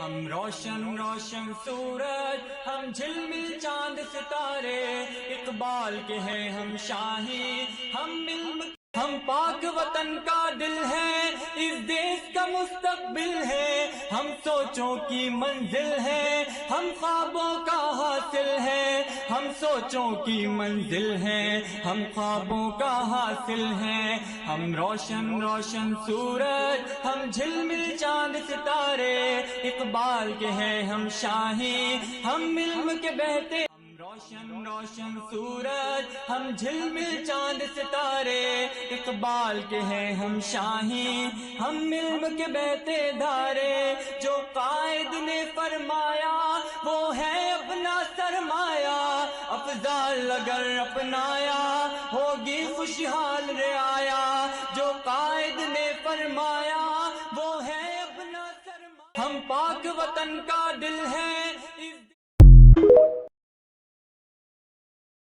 ہم روشن روشن سورج، ہم جھلمل چاند ستارے، اقبال کے ہیں ہم شاہی، ہم پاک وطن کا دل ہے، اس دیش کا مستقبل ہے، ہم سوچوں کی منزل ہے، ہم خوابوں کا حاصل ہے، ہم سوچوں کی منزل ہے، ہم خوابوں کا حاصل ہے، ہم روشن روشن سورج، ہم جھلمل چاند ستارے، اقبال کے ہیں ہم شاہی، ہم علم کے بہتے، روشن روشن سورج، ہم جھلمل چاند ستارے، اقبال کے ہیں ہم شاہی، ہم علم کے بہتے دھارے، جو قائد نے فرمایا وہ ہے اپنا سرمایہ، افضال اگر اپنایا ہوگی خوشحال رعایا، جو قائد نے فرمایا وہ ہے اپنا سرمایہ، ہم پاک وطن کا